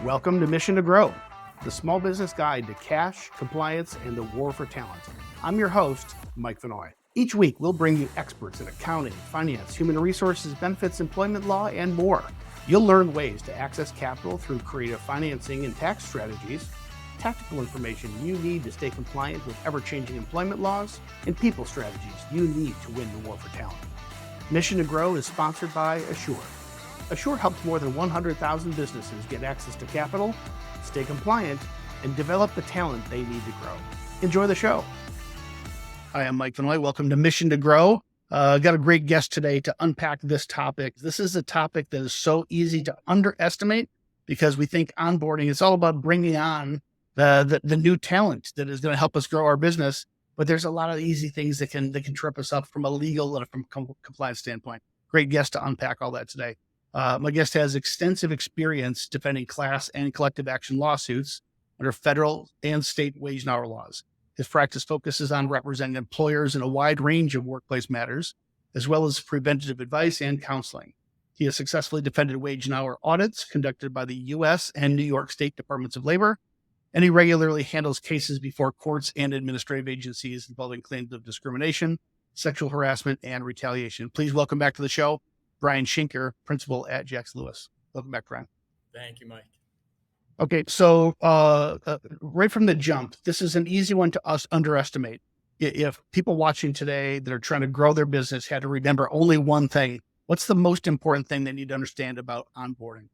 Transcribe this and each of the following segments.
Welcome to Mission to Grow, the small business guide to cash, compliance, and the war for talent. I'm your host, Mike Vannoy. Each week, we'll bring you experts in accounting, finance, human resources, benefits, employment law, and more. You'll learn ways to access capital through creative financing and tax strategies, tactical information you need to stay compliant with ever-changing employment laws, and people strategies you need to win the war for talent. Mission to Grow is sponsored by Assure. Assure helps more than 100,000 businesses get access to capital, stay compliant, and develop the talent they need to grow. Enjoy the show. Hi, I'm Mike Vannoy. Welcome to Mission to Grow. Got a great guest today to unpack this topic. This is a topic that is so easy to underestimate because we think onboarding is all about bringing on the new talent that is going to help us grow our business. But there's a lot of easy things that can trip us up from a legal and from compliance standpoint. Great guest to unpack all that today. My guest has extensive experience defending class and collective action lawsuits under federal and state wage and hour laws. His practice focuses on representing employers in a wide range of workplace matters, as well as preventative advice and counseling. He has successfully defended wage and hour audits conducted by the U.S. and New York State Departments of Labor, and he regularly handles cases before courts and administrative agencies involving claims of discrimination, sexual harassment, and retaliation. Please welcome back to the show, Brian Shenker, principal at Jackson Lewis. Welcome back, Brian. Thank you, Mike. Okay, so right from the jump, this is an easy one to us underestimate. If people watching today that are trying to grow their business had to remember only one thing, what's the most important thing they need to understand about onboarding?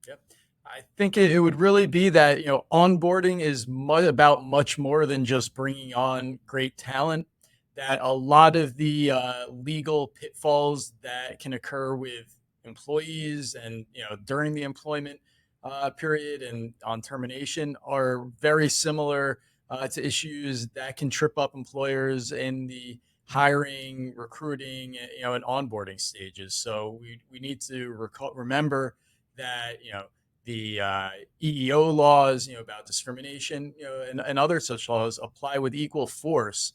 Yep. I think it would really be that, onboarding is about much more than just bringing on great talent, that a lot of the legal pitfalls that can occur with employees and, during the employment period and on termination are very similar to issues that can trip up employers in the hiring, recruiting, and onboarding stages. So we need to remember that, the EEO laws, about discrimination, and other such laws apply with equal force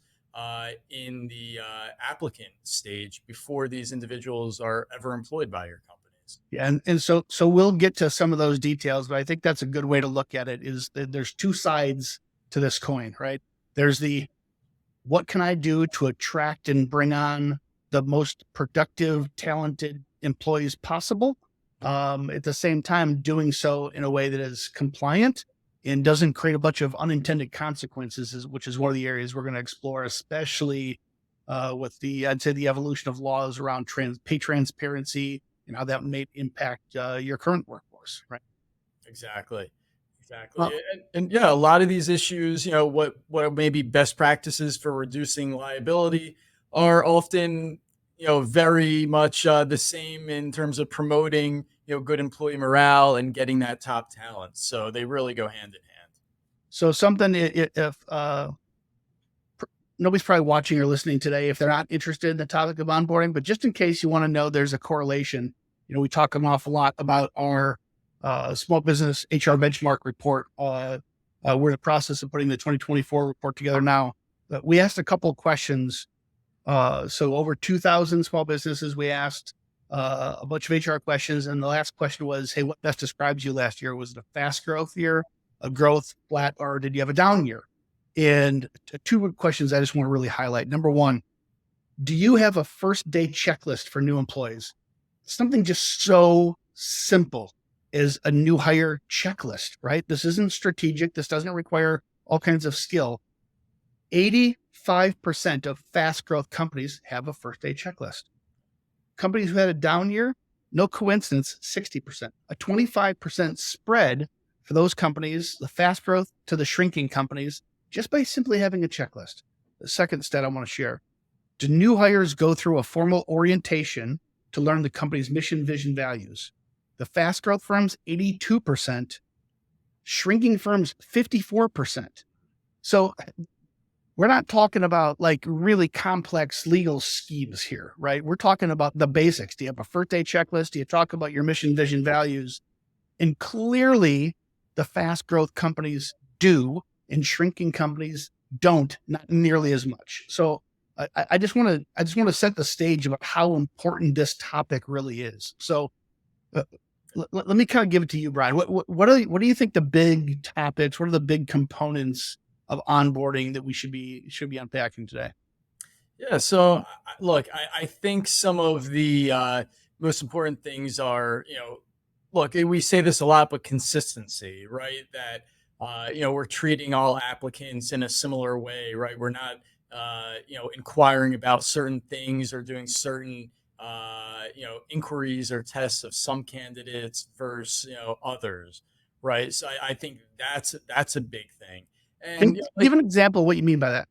in the applicant stage before these individuals are ever employed by your companies. Yeah, and so we'll get to some of those details, but I think that's a good way to look at it is that there's two sides to this coin, right? There's the, what can I do to attract and bring on the most productive, talented employees possible? At the same time, doing so in a way that is compliant and doesn't create a bunch of unintended consequences, which is one of the areas we're going to explore, especially with I'd say the evolution of laws around pay transparency and how that may impact your current workforce, right? Exactly. And yeah, a lot of these issues, what may be best practices for reducing liability are often, very much the same in terms of promoting, good employee morale and getting that top talent. So they really go hand in hand. So something, if nobody's probably watching or listening today, if they're not interested in the topic of onboarding, but just in case you want to know, there's a correlation. We talk an awful lot about our small business HR benchmark report. We're in the process of putting the 2024 report together now. But we asked a couple of questions. So over 2,000 small businesses, we asked a bunch of HR questions. And the last question was, hey, what best describes you last year? Was it a fast growth year, a growth, flat, or did you have a down year? And two questions I just want to really highlight. Number one, do you have a first day checklist for new employees? Something just so simple as a new hire checklist, right? This isn't strategic. This doesn't require all kinds of skill. 85% of fast growth companies have a first day checklist. Companies who had a down year, no coincidence, 60%. A 25% spread for those companies, the fast growth to the shrinking companies, just by simply having a checklist. The second stat I want to share, do new hires go through a formal orientation to learn the company's mission, vision, values? The fast growth firms, 82%, shrinking firms, 54%. So we're not talking about like really complex legal schemes here, right? We're talking about the basics. Do you have a first day checklist? Do you talk about your mission, vision, values? And clearly the fast growth companies do, and shrinking companies don't, not nearly as much. So I just want to set the stage about how important this topic really is. So let me kind of give it to you, Brian. What do you think the big topics? What are the big components of onboarding that we should be unpacking today? Yeah. So, look, I think some of the most important things are, look, we say this a lot, but consistency, right? That, we're treating all applicants in a similar way, right? We're not, inquiring about certain things or doing certain, inquiries or tests of some candidates versus, others, right? So I think that's a big thing. Can And you give an example of what you mean by that?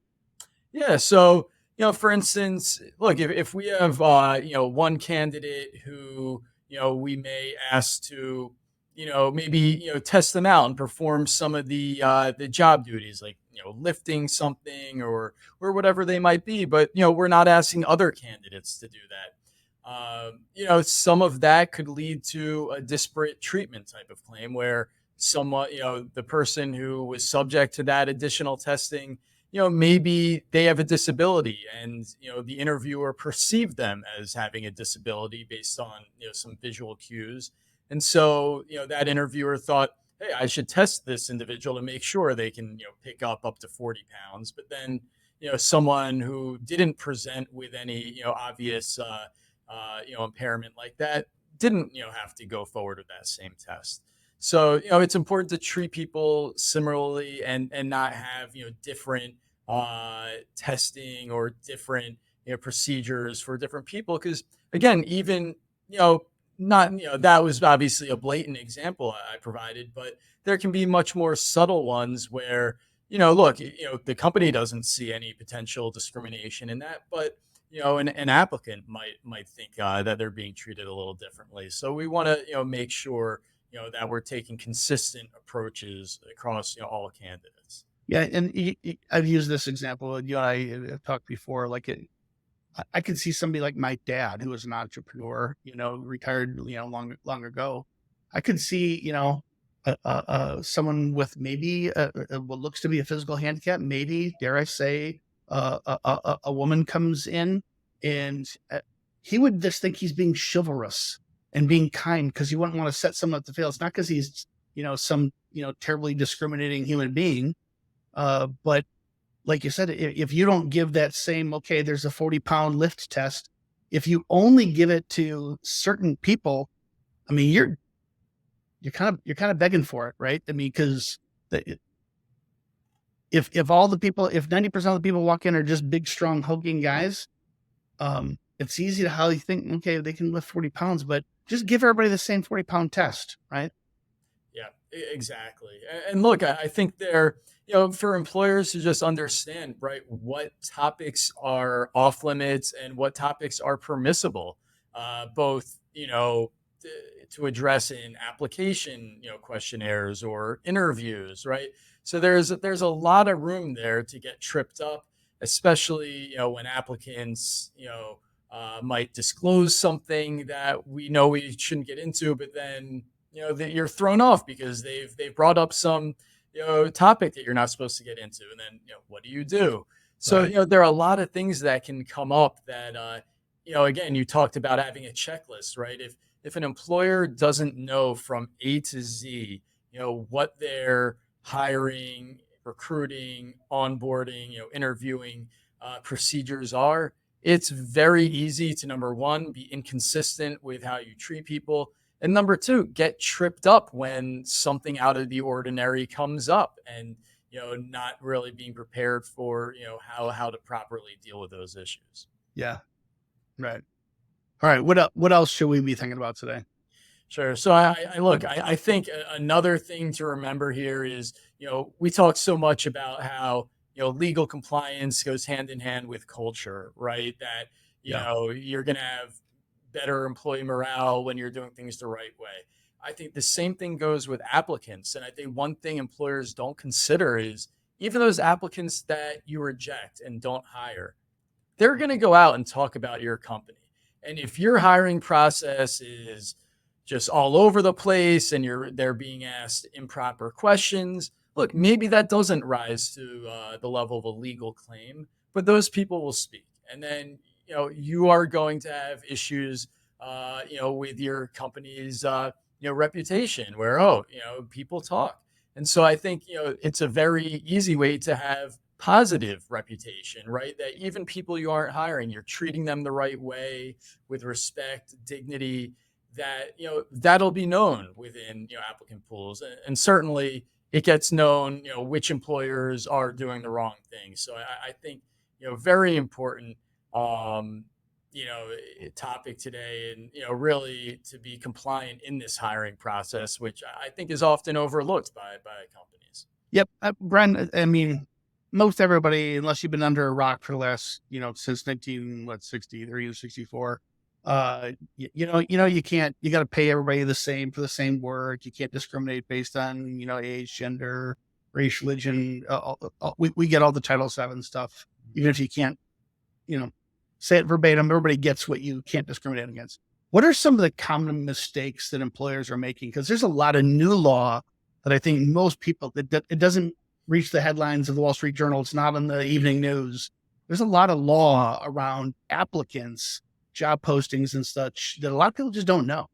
yeah. So, for instance, look, if we have, one candidate who, we may ask to, maybe, test them out and perform some of the job duties, like, lifting something or whatever they might be. But, we're not asking other candidates to do that. Some of that could lead to a disparate treatment type of claim where someone, the person who was subject to that additional testing, maybe they have a disability and, the interviewer perceived them as having a disability based on, some visual cues. And so, that interviewer thought, hey, I should test this individual to make sure they can, pick up to 40 pounds. But then, someone who didn't present with any, obvious, impairment like that didn't, have to go forward with that same test. So, it's important to treat people similarly and not have, different testing or different, procedures for different people. Because again, even, you know, not, that was obviously a blatant example I provided, but there can be much more subtle ones where, look, the company doesn't see any potential discrimination in that, but an applicant might think that they're being treated a little differently. So we want to, make sure, that we're taking consistent approaches across, all candidates. Yeah, and I've used this example. You and I have talked before. Like I could see somebody like my dad, who was an entrepreneur, retired, long ago. I could see, someone with maybe what looks to be a physical handicap. Maybe, dare I say, a woman comes in, and he would just think he's being chivalrous and being kind because he wouldn't want to set someone up to fail. It's not because he's, some, terribly discriminating human being. But like you said, if you don't give that same, okay, there's a 40-pound lift test. If you only give it to certain people, I mean, you're kind of begging for it, right? I mean, because if all the people, if 90% of the people walk in are just big, strong, hulking guys, it's easy to how you think, okay, they can lift 40 pounds, but just give everybody the same 40-pound test, right? Yeah, exactly. And look, I think they're, for employers to just understand, right, what topics are off limits and what topics are permissible, both, to address in application, questionnaires or interviews, right? So there's a lot of room there to get tripped up, especially, when applicants, might disclose something that we know we shouldn't get into, but then, that you're thrown off because they've brought up some, topic that you're not supposed to get into. And then, what do you do? So, Right. there are a lot of things that can come up that, again, you talked about having a checklist, right? If an employer doesn't know from A to Z, what they're hiring, recruiting, onboarding, interviewing procedures are, it's very easy to, number one, be inconsistent with how you treat people. And number two, get tripped up when something out of the ordinary comes up and, not really being prepared for, how to properly deal with those issues. Yeah. Right. All right. What else should we be thinking about today? Sure. So I look, I think another thing to remember here is, we talk so much about how, legal compliance goes hand in hand with culture, right? That, Yeah. you're going to have better employee morale when you're doing things the right way. I think the same thing goes with applicants. And I think one thing employers don't consider is even those applicants that you reject and don't hire, they're going to go out and talk about your company. And if your hiring process is just all over the place and they're being asked improper questions, look, maybe that doesn't rise to the level of a legal claim, but those people will speak. And then, you are going to have issues, with your company's, reputation where, people talk. And so I think, it's a very easy way to have positive reputation, right? That even people you aren't hiring, you're treating them the right way with respect, dignity, that, that'll be known within, applicant pools. And certainly it gets known, which employers are doing the wrong thing. So I think, very important, um, topic today, and really to be compliant in this hiring process, which I think is often overlooked by companies. Yep, Bren. I mean, most everybody, unless you've been under a rock for the last, since 1963 or 64, you can't. You got to pay everybody the same for the same work. You can't discriminate based on age, gender, race, religion. We get all the Title VII stuff, even if you can't, say it verbatim. Everybody gets what you can't discriminate against. What are some of the common mistakes that employers are making? Because there's a lot of new law that I think most people, it doesn't reach the headlines of the Wall Street Journal. It's not in the evening news. There's a lot of law around applicants, job postings and such that a lot of people just don't know.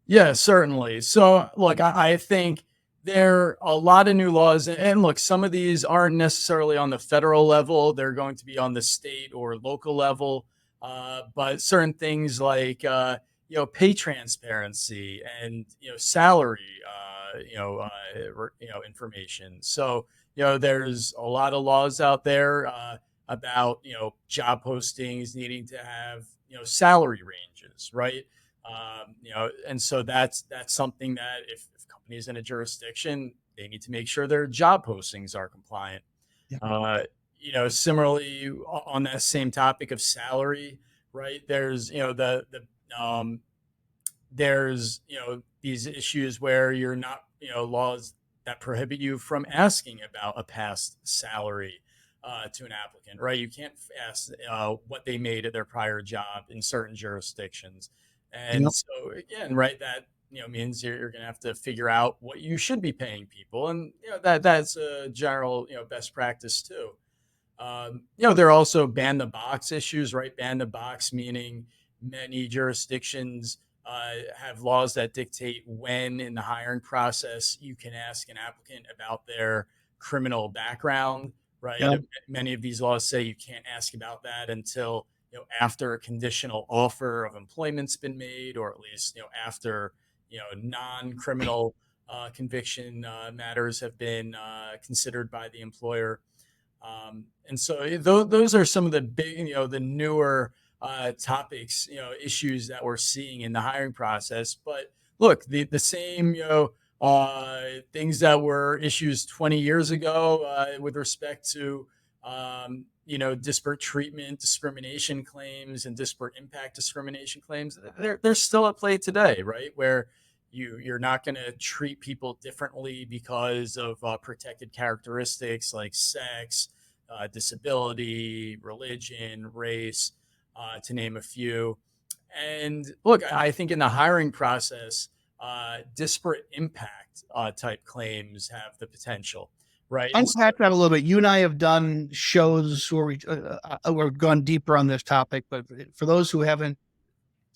Yeah, certainly. So look, I think there are a lot of new laws, and look, some of these aren't necessarily on the federal level. They're going to be on the state or local level. But certain things like, pay transparency and, salary, information. So, there's a lot of laws out there, about, job postings needing to have, salary ranges, right? And so that's something that if companies in a jurisdiction, they need to make sure their job postings are compliant. Yeah. Similarly on that same topic of salary, right? There's, there's, these issues where you're not, laws that prohibit you from asking about a past salary to an applicant, right? You can't ask what they made at their prior job in certain jurisdictions. And so again, right, that means you're going to have to figure out what you should be paying people, and that's a general best practice too. There are also ban the box issues, right? Ban the box meaning many jurisdictions have laws that dictate when in the hiring process you can ask an applicant about their criminal background, right? Yeah. Many of these laws say you can't ask about that until after a conditional offer of employment's been made, or at least after non-criminal conviction matters have been considered by the employer. And so those are some of the big, the newer topics, issues that we're seeing in the hiring process. But look, the same, things that were issues 20 years ago with respect to, disparate treatment, discrimination claims, and disparate impact discrimination claims, they're still at play today, right? Where you're not going to treat people differently because of protected characteristics like sex, disability, religion, race, to name a few. And look, I think in the hiring process, disparate impact type claims have the potential, right? Unpack that a little bit. You and I have done shows where we've gone deeper on this topic, but for those who haven't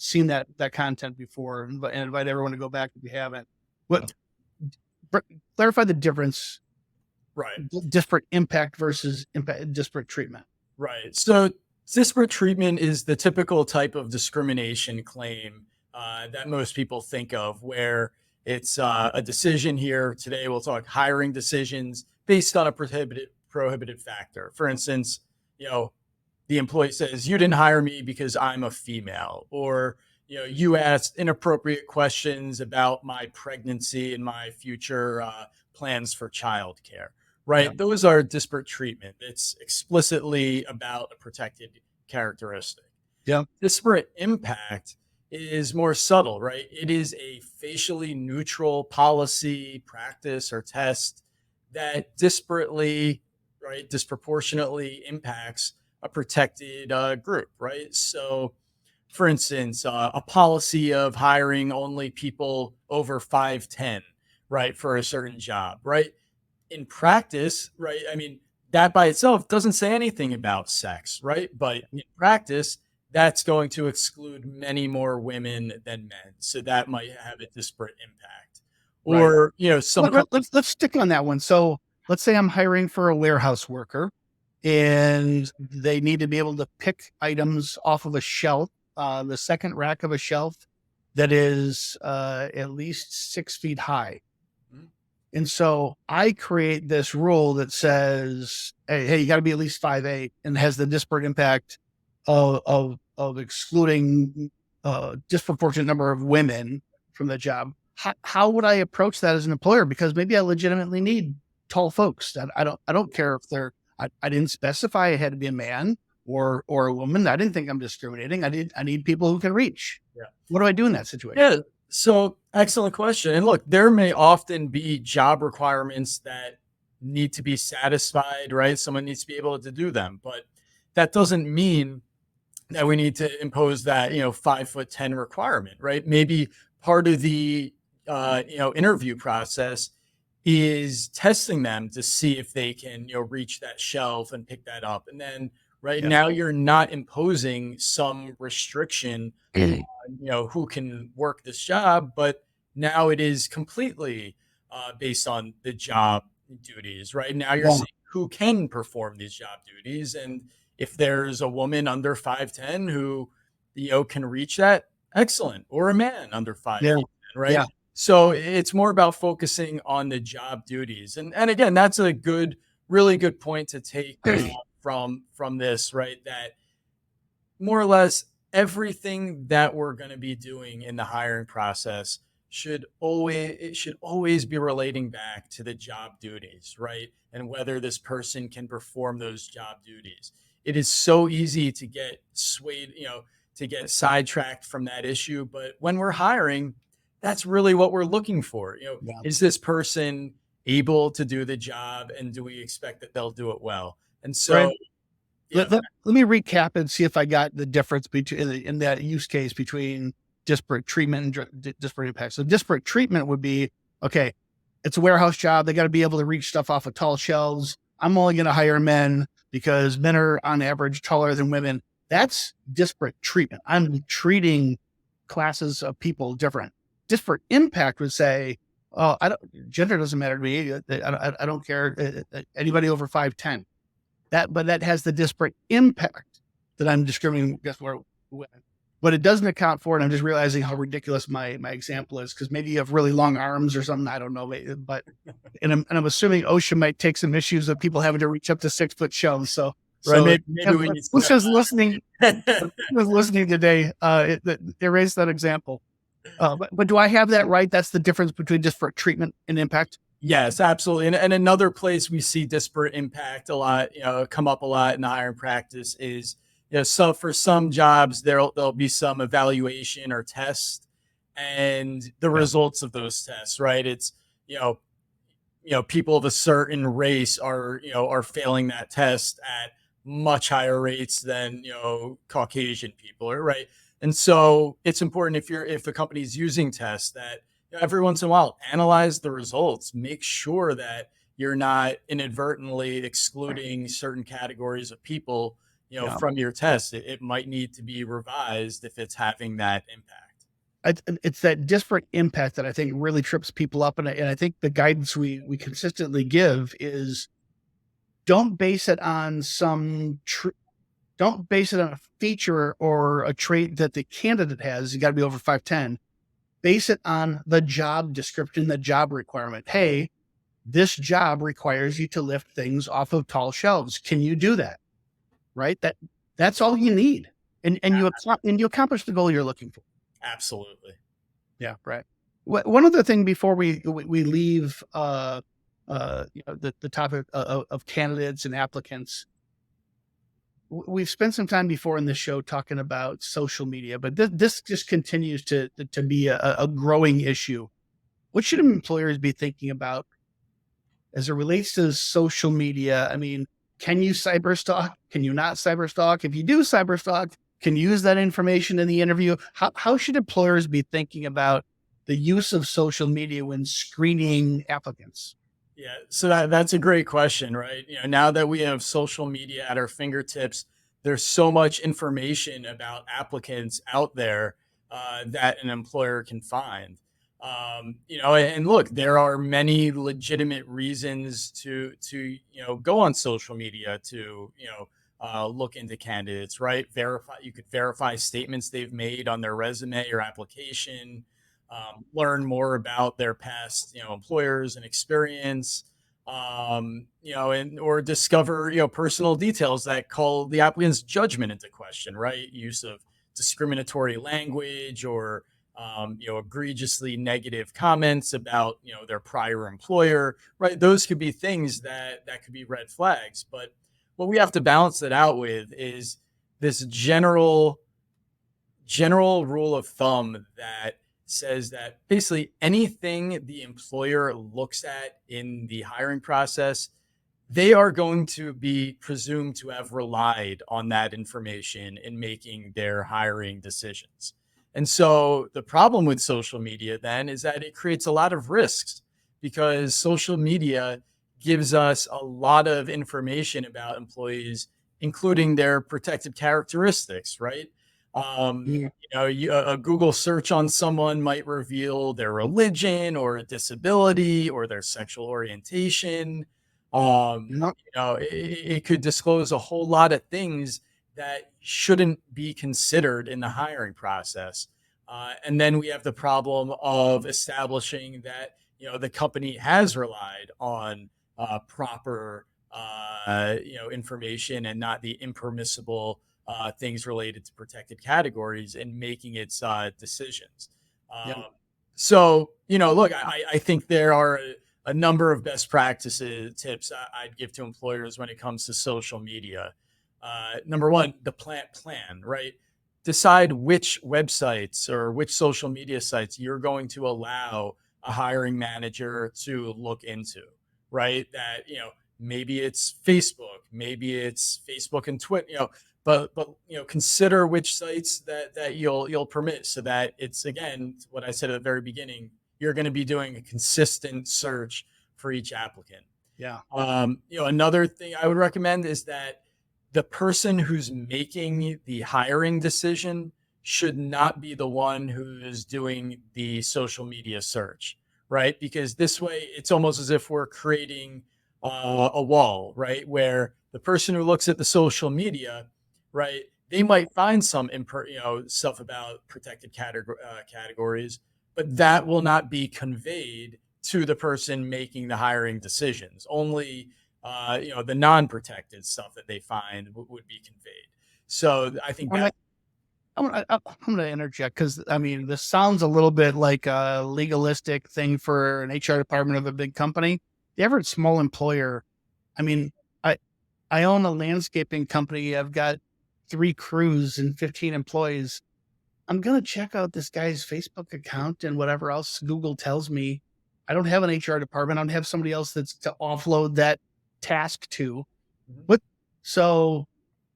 seen that content before, and invite everyone to go back if you haven't. Clarify the difference, right? Disparate impact versus disparate treatment. Right. So disparate treatment is the typical type of discrimination claim that most people think of, where it's a decision here. Today we'll talk hiring decisions based on a prohibited factor. For instance, the employee says, you didn't hire me because I'm a female, or, you asked inappropriate questions about my pregnancy and my future plans for childcare, right? Yeah. Those are disparate treatment. It's explicitly about a protected characteristic. Yeah. Disparate impact is more subtle, right? It is a facially neutral policy, practice, or test that disproportionately impacts a protected group, right? So, for instance, a policy of hiring only people over 5'10", right, for a certain job, right? In practice, right, I mean, that by itself doesn't say anything about sex, right? But in practice, that's going to exclude many more women than men. So that might have a disparate impact. Right. Or, some Let's stick on that one. So let's say I'm hiring for a warehouse worker, and they need to be able to pick items off of a shelf, the second rack of a shelf that is at least 6 feet high. And so I create this rule that says, hey, you got to be at least 5'8", and has the disparate impact of excluding disproportionate number of women from the job. How would I approach that as an employer? Because maybe I legitimately need tall folks. I don't care if they're. I didn't specify it had to be a man or a woman. I didn't think I'm discriminating. I need people who can reach. Yeah. What do I do in that situation? Yeah. So excellent question. And look, there may often be job requirements that need to be satisfied, right? Someone needs to be able to do them, but that doesn't mean that we need to impose that, 5'10" requirement, right? Maybe part of the, interview process is testing them to see if they can, reach that shelf and pick that up. And then now you're not imposing some restriction who can work this job, but now it is completely based on the job duties. Right now, you're seeing who can perform these job duties, and if there's a woman under 5'10" who can reach that, excellent, or a man under 5'10", right? Yeah. So it's more about focusing on the job duties, and again, that's a really good point to take from this, right? That more or less everything that we're going to be doing in the hiring process should always be relating back to the job duties, right? And whether this person can perform those job duties. It is so easy to get swayed, to get sidetracked from that issue. But when we're hiring, that's really what we're looking for. Is this person able to do the job, and do we expect that they'll do it well? And so, let me recap and see if I got the difference between in that use case between disparate treatment and disparate impact. So disparate treatment would be, okay, it's a warehouse job. They got to be able to reach stuff off of tall shelves. I'm only going to hire men because men are on average taller than women. That's disparate treatment. I'm treating classes of people different. Disparate impact would say, oh, gender doesn't matter to me. I don't care. Anybody over 5'10". But that has the disparate impact that I'm discriminating against women. But it doesn't account for it. I'm just realizing how ridiculous my example is, because maybe you have really long arms or something. I don't know. But and I'm assuming OSHA might take some issues of people having to reach up to 6 foot shelves. So maybe we need who's listening today, they raised that example. But do I have that right? That's the difference between disparate treatment and impact? Yes, absolutely. And another place we see disparate impact a lot, come up a lot in the hiring practice is, so for some jobs, there'll be some evaluation or test, and the results of those tests, right? It's, people of a certain race are failing that test at much higher rates than, Caucasian people, right? And so it's important if the company is using tests that every once in a while analyze the results, make sure that you're not inadvertently excluding certain categories of people, from your test. It might need to be revised if it's having that impact. It's that disparate impact that I think really trips people up. And I think the guidance we consistently give is don't base it on don't base it on a feature or a trait that the candidate has. You got to be over 5'10". Base it on the job description, the job requirement. Hey, this job requires you to lift things off of tall shelves. Can you do that? Right? That's all you need. And you accomplish the goal you're looking for. Absolutely. Yeah. Right. One other thing before we leave, the topic of candidates and applicants, we've spent some time before in this show talking about social media, but this just continues to be a growing issue. What should employers be thinking about as it relates to social media? I mean, can you cyberstalk? Can you not cyberstalk? If you do cyberstalk, can you use that information in the interview? How should employers be thinking about the use of social media when screening applicants? Yeah, so that's a great question, right? Now that we have social media at our fingertips, there's so much information about applicants out there that an employer can find. And look, there are many legitimate reasons to go on social media to look into candidates, right? You could verify statements they've made on their resume or application, learn more about their past employers and experience, and or discover personal details that call the applicant's judgment into question, right? Use of discriminatory language or egregiously negative comments about their prior employer, right? Those could be things that could be red flags. But what we have to balance it out with is this general rule of thumb that says that basically anything the employer looks at in the hiring process, they are going to be presumed to have relied on that information in making their hiring decisions. And so the problem with social media then is that it creates a lot of risks because social media gives us a lot of information about employees, including their protected characteristics, right? Yeah. A Google search on someone might reveal their religion or a disability or their sexual orientation. No. It could disclose a whole lot of things that shouldn't be considered in the hiring process. And then we have the problem of establishing that, the company has relied on proper, information and not the impermissible things related to protected categories in making its decisions. Yeah. Look, I think there are a number of best practices tips I'd give to employers when it comes to social media. Number one, the plan, right? Decide which websites or which social media sites you're going to allow a hiring manager to look into, right? That, maybe it's Facebook, maybe it's Facebook and Twitter, but consider which sites that you'll permit so that it's, again, what I said at the very beginning, you're going to be doing a consistent search for each applicant. Yeah. Another thing I would recommend is that the person who's making the hiring decision should not be the one who's doing the social media search, right? Because this way it's almost as if we're creating a wall, right? Where the person who looks at the social media, right, they might find some stuff about protected categories, but that will not be conveyed to the person making the hiring decisions. Only the non-protected stuff that they find would be conveyed. So I think that I'm going to interject because this sounds a little bit like a legalistic thing for an HR department of a big company. The average small employer, I own a landscaping company. I've got 3 crews and 15 employees. I'm going to check out this guy's Facebook account and whatever else Google tells me. I don't have an HR department. I don't have somebody else that's to offload that task to. But so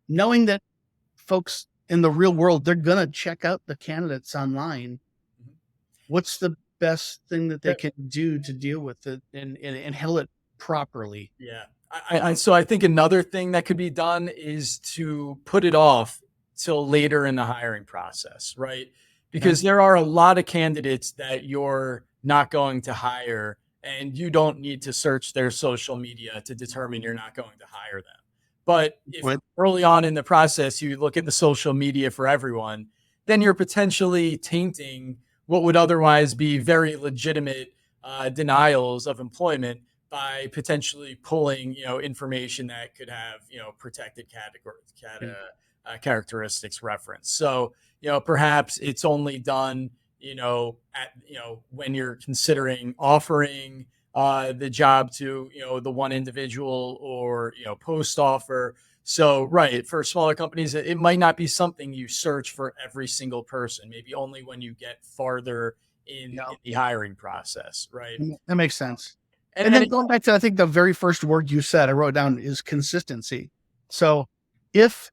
knowing that folks in the real world, they're going to check out the candidates online. What's the best thing that they can do to deal with it and handle it properly? Yeah. So I think another thing that could be done is to put it off till later in the hiring process, right? Because there are a lot of candidates that you're not going to hire, and you don't need to search their social media to determine you're not going to hire them. But if early on in the process you look at the social media for everyone, then you're potentially tainting what would otherwise be very legitimate denials of employment by potentially pulling, information that could have, protected characteristics reference. So, perhaps it's only done, when you're considering offering the job to, the one individual or, post offer. So, right, for smaller companies, it might not be something you search for every single person, maybe only when you get farther in the hiring process, right? That makes sense. And then going back to, I think the very first word you said, I wrote down, is consistency. So if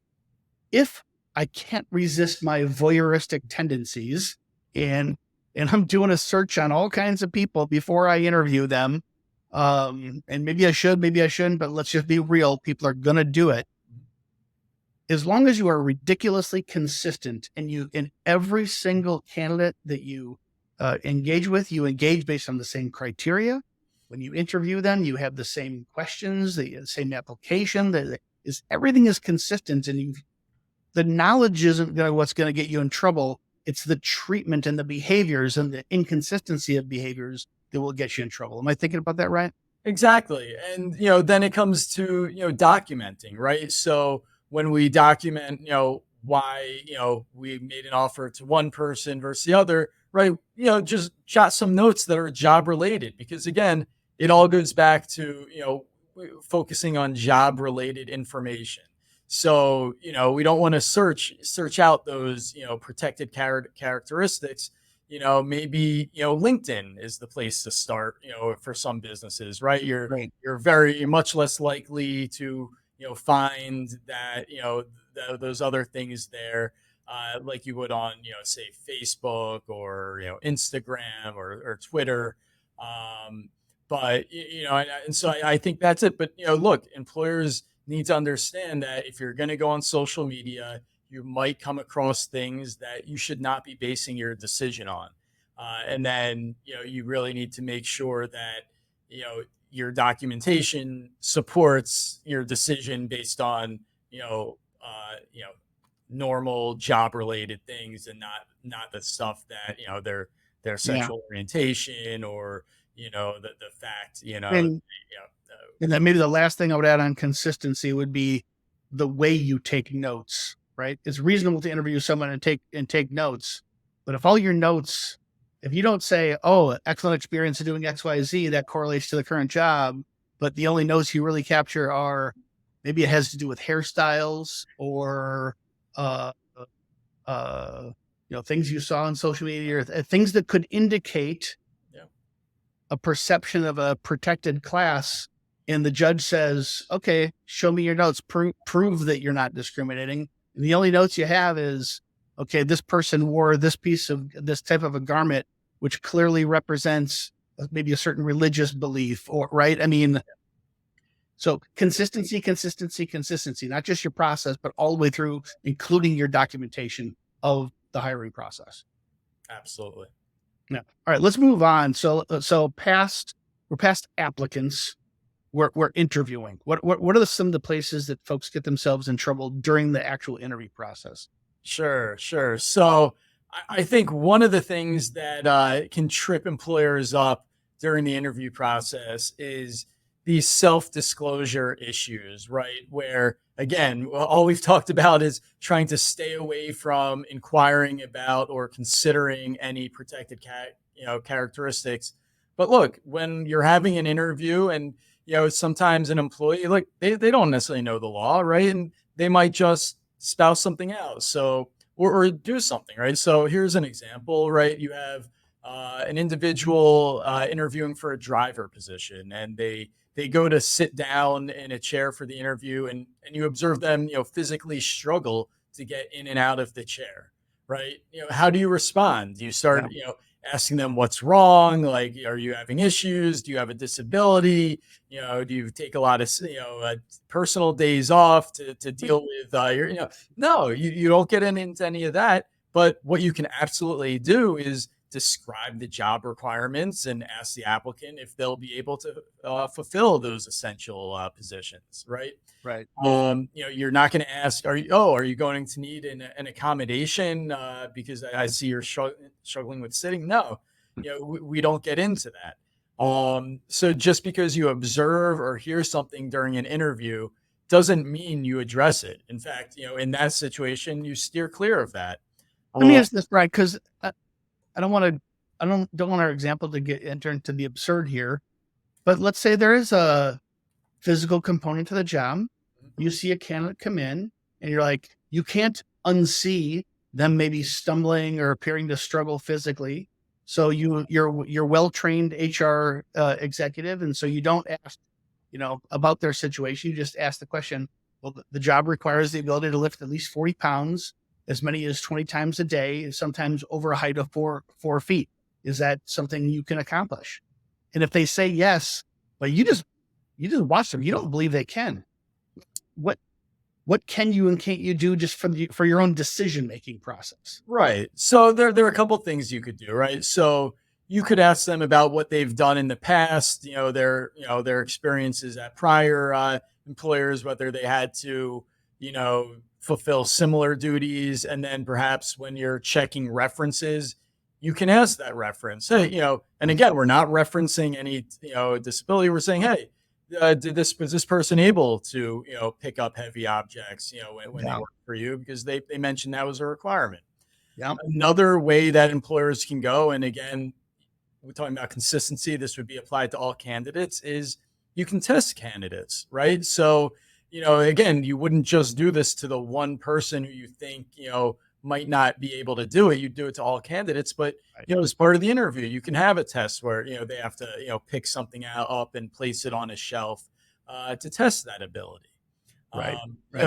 I can't resist my voyeuristic tendencies and I'm doing a search on all kinds of people before I interview them, and maybe I should, maybe I shouldn't, but let's just be real. People are going to do it. as long as you are ridiculously consistent and you, in every single candidate that you engage with, you engage based on the same criteria. When you interview them, you have the same questions, the same application. Everything is consistent, and the knowledge isn't what's going to get you in trouble. It's the treatment and the behaviors and the inconsistency of behaviors that will get you in trouble. Am I thinking about that right? Exactly. And, then it comes to, documenting, right? So when we document, why, we made an offer to one person versus the other, right? Just jot some notes that are job related, because again, it all goes back to, focusing on job related information. So, we don't want to search out those, protected characteristics. Maybe, LinkedIn is the place to start, for some businesses, right? Right. You're very much less likely to, find that, those other things there, like you would on, say Facebook or, Instagram or Twitter. But, and so I think that's it. But, look, employers need to understand that if you're going to go on social media, you might come across things that you should not be basing your decision on. And then, you really need to make sure that, your documentation supports your decision based on, normal job related things, and not the stuff that, their Yeah. sexual orientation or, the fact, And then maybe the last thing I would add on consistency would be the way you take notes, right? It's reasonable to interview someone and take notes, but if you don't say, "Oh, excellent experience in doing X, Y, Z," that correlates to the current job, but the only notes you really capture are maybe it has to do with hairstyles or things you saw on social media or things that could indicate a perception of a protected class, and the judge says, "Okay, show me your notes, prove that you're not discriminating." And the only notes you have is, okay, this person wore this type of a garment, which clearly represents maybe a certain religious belief, or right. I mean, so consistency, not just your process, but all the way through, including your documentation of the hiring process. Absolutely. Yeah. All right, let's move on. So we're past applicants. We're interviewing. What are some of the places that folks get themselves in trouble during the actual interview process? Sure. So I think one of the things that can trip employers up during the interview process is these self-disclosure issues, right? Where, again, all we've talked about is trying to stay away from inquiring about or considering any protected characteristics. But look, when you're having an interview and, sometimes an employee, like they don't necessarily know the law, right? And they might just spout something out. So, or do something, right? So here's an example, right? You have an individual interviewing for a driver position, and they go to sit down in a chair for the interview, and you observe them, physically struggle to get in and out of the chair, right? How do you respond? Do you start, asking them what's wrong? Like, are you having issues? Do you have a disability? Do you take a lot of, personal days off to deal with your, no, you don't get into any of that. But what you can absolutely do is describe the job requirements and ask the applicant if they'll be able to fulfill those essential positions, right? Right. You're not going to ask, are you going to need an accommodation because I see you're struggling with sitting? No, we don't get into that. So just because you observe or hear something during an interview doesn't mean you address it. In fact, in that situation, you steer clear of that. Let me ask this, right? Because I don't want our example to enter into the absurd here, but let's say there is a physical component to the job. You see a candidate come in and you're like, you can't unsee them maybe stumbling or appearing to struggle physically. So you're well-trained HR executive. And so you don't ask, about their situation. You just ask the question, well, the job requires the ability to lift at least 40 pounds, as many as 20 times a day, sometimes over a height of 4 feet. Is that something you can accomplish? And if they say yes, but you just watch them, you don't believe they can. What what can you and can't you do just for your own decision making process? Right. So there are a couple things you could do, right? So you could ask them about what they've done in the past, their experiences at prior employers, whether they had to, fulfill similar duties. And then perhaps when you're checking references, you can ask that reference, hey, and again, we're not referencing any, disability. We're saying, hey, was this person able to, pick up heavy objects, when they Yeah. work for you? Because they mentioned that was a requirement. Yeah. Another way that employers can go, and again, we're talking about consistency, this would be applied to all candidates, is you can test candidates, right? So, again, you wouldn't just do this to the one person who you think, might not be able to do it. You do it to all candidates, but Right. as part of the interview, you can have a test where, they have to, pick something up and place it on a shelf to test that ability. Right.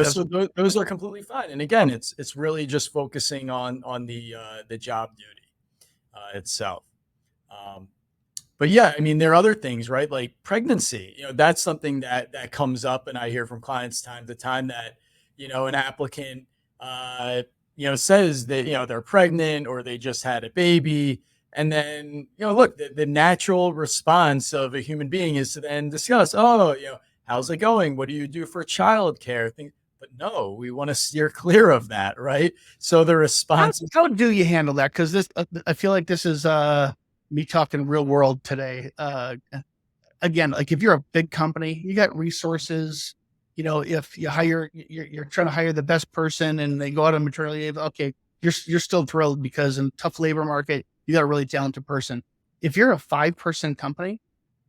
So those are completely fine. And again, it's really just focusing on the job duty itself. Um, but yeah, I mean, there are other things, right? Like pregnancy. That's something that comes up, and I hear from clients time to time that an applicant says that they're pregnant or they just had a baby. And then, look, the natural response of a human being is to then discuss, oh, how's it going? What do you do for childcare? Things, but no, we want to steer clear of that, right? So the response is, How do you handle that? Because this, I feel like this is me talking real world today. Again, like if you're a big company, you got resources. If you hire, you're trying to hire the best person, and they go out on maternity leave. Okay, you're still thrilled because in a tough labor market, you got a really talented person. If you're a 5-person company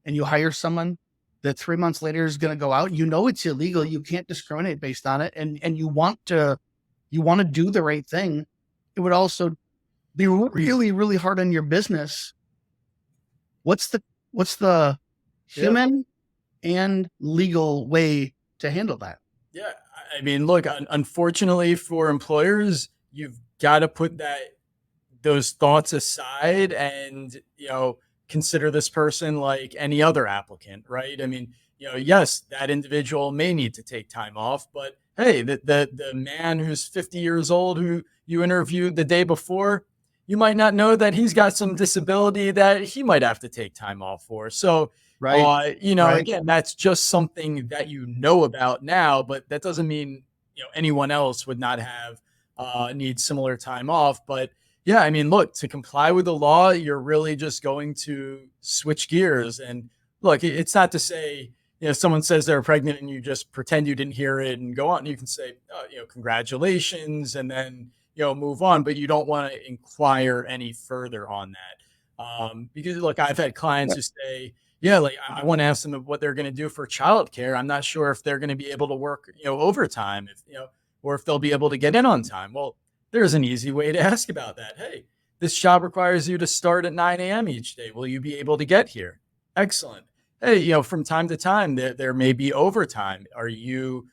and you hire someone that 3 months later is going to go out, it's illegal. You can't discriminate based on it, and you want to do the right thing. It would also be really, really hard on your business. What's the human and legal way to handle that? yeah, I mean, look, unfortunately for employers, you've got to put those thoughts aside and, consider this person like any other applicant, right? I mean, yes, that individual may need to take time off, but hey, the man who's 50 years old who you interviewed the day before, you might not know that he's got some disability that he might have to take time off for. So, Right. Right. again, that's just something that about now, but that doesn't mean, anyone else would not have need similar time off. But yeah, I mean, look, to comply with the law, you're really just going to switch gears. And look, it's not to say, someone says they're pregnant and you just pretend you didn't hear it and go on. You can say, oh, congratulations, and then, move on, but you don't want to inquire any further on that. Because look, I've had clients who say, yeah, like I want to ask them what they're going to do for childcare. I'm not sure if they're going to be able to work, overtime, or if they'll be able to get in on time. Well, there's an easy way to ask about that. Hey, this job requires you to start at 9 a.m. each day. Will you be able to get here? Excellent. Hey, from time to time, there may be overtime. Are you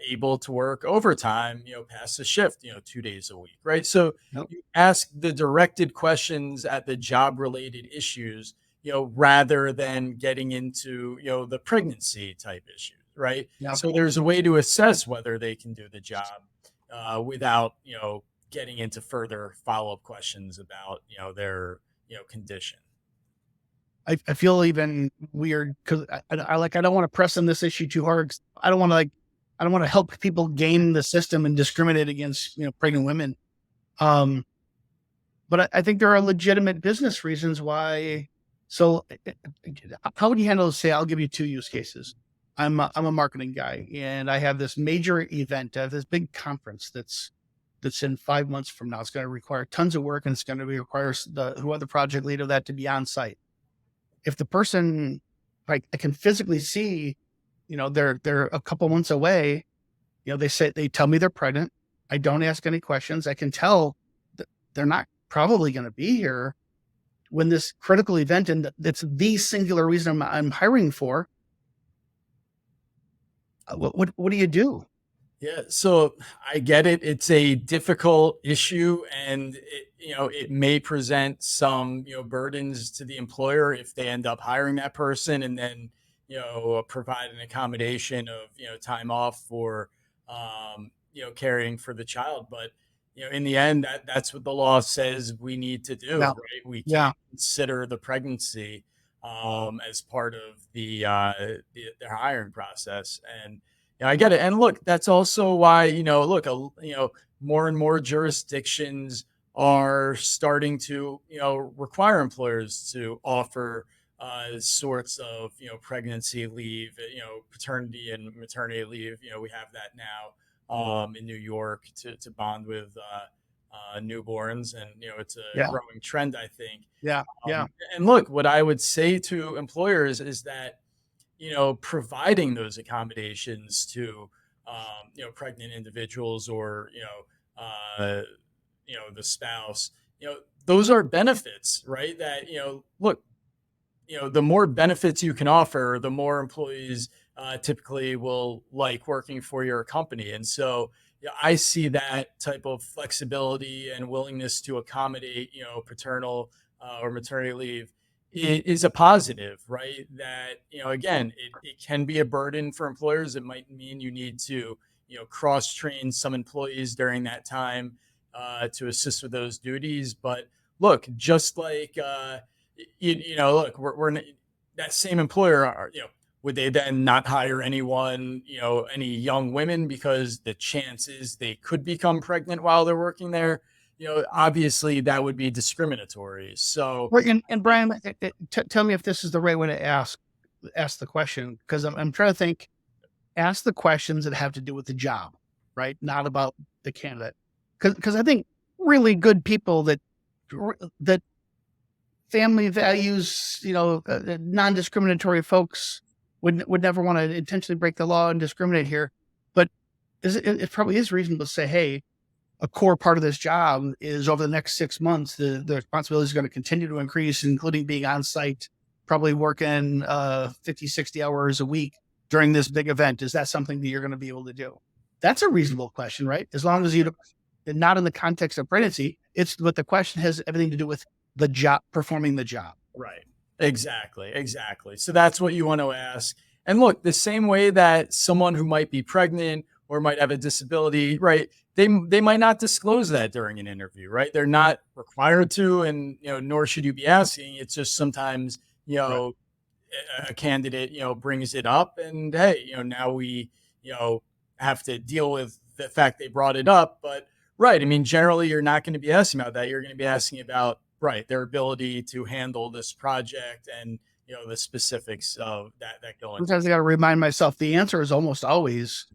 able to work overtime, past the shift, 2 days a week, right? So you ask the directed questions at the job related issues, rather than getting into, the pregnancy type issues, right? Yep. So there's a way to assess whether they can do the job without, getting into further follow-up questions about, their, condition. I feel even weird because I don't want to press on this issue too hard. I don't want to help people game the system and discriminate against pregnant women. But I think there are legitimate business reasons why. So how would you handle, say, I'll give you 2 use cases. I'm a marketing guy, and I have this major event, this big conference that's in 5 months from now. It's going to require tons of work, and it's going to require the project lead of that to be on site. If the person, like, I can physically see, they're a couple months away, they tell me they're pregnant. I don't ask any questions. I can tell that they're not probably going to be here when this critical event, and that's the singular reason I'm hiring for. What do you do? Yeah, so I get it. It's a difficult issue, and it may present some burdens to the employer if they end up hiring that person and then provide an accommodation of time off for caring for the child. But, in the end, that's what the law says we need to do, Yeah. right? We Yeah. can't consider the pregnancy as part of the hiring process. And, I get it. And look, that's also why, more and more jurisdictions are starting to, require employers to offer sorts of, pregnancy leave, paternity and maternity leave. We have that now in New York to bond with newborns, and it's a Yeah. growing trend, I think. Yeah. Yeah. And look, what I would say to employers is that providing those accommodations to pregnant individuals, or the spouse, those are benefits, right? That look, the more benefits you can offer, the more employees typically will like working for your company. And so, I see that type of flexibility and willingness to accommodate, paternal or maternity leave is a positive, right? That, again, it can be a burden for employers. It might mean you need to, cross train some employees during that time to assist with those duties. But look, just like, look, we're that same employer, would they then not hire anyone, any young women, because the chances they could become pregnant while they're working there? Obviously that would be discriminatory. So, Right. And Brian, tell me if this is the right way to ask the question, because I'm trying to think. Ask the questions that have to do with the job, right? Not about the candidate, because I think really good people that family values, non-discriminatory folks would never want to intentionally break the law and discriminate here. But it probably is reasonable to say, hey, a core part of this job is over the next 6 months, the responsibilities are going to continue to increase, including being on site, probably working 50, 60 hours a week during this big event. Is that something that you're going to be able to do? That's a reasonable question, right? As long as you not in the context of pregnancy, but the question has everything to do with the job, performing the job. right. Exactly. So that's what you want to ask. And look, the same way that someone who might be pregnant or might have a disability, right? They might not disclose that during an interview, right? They're not required to, and nor should you be asking. It's just sometimes Right. a candidate brings it up, and hey, now we have to deal with the fact they brought it up. But right, I mean, generally you're not going to be asking about that. You're going to be asking about, right, their ability to handle this project, and the specifics of that go into. Sometimes I got to remind myself the answer is almost always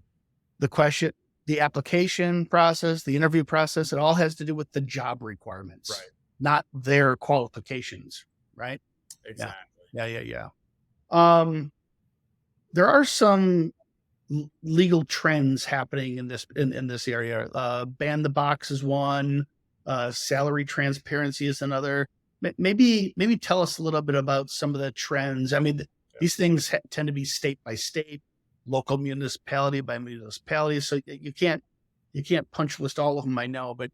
the question, the application process, the interview process. It all has to do with the job requirements, Right. not their qualifications, right? Exactly. Yeah. There are some legal trends happening in this area. Ban the box is one. Salary transparency is another. Maybe tell us a little bit about some of the trends. I mean, these things tend to be state by state, local municipality by municipality. So you can't punch list all of them, I know, but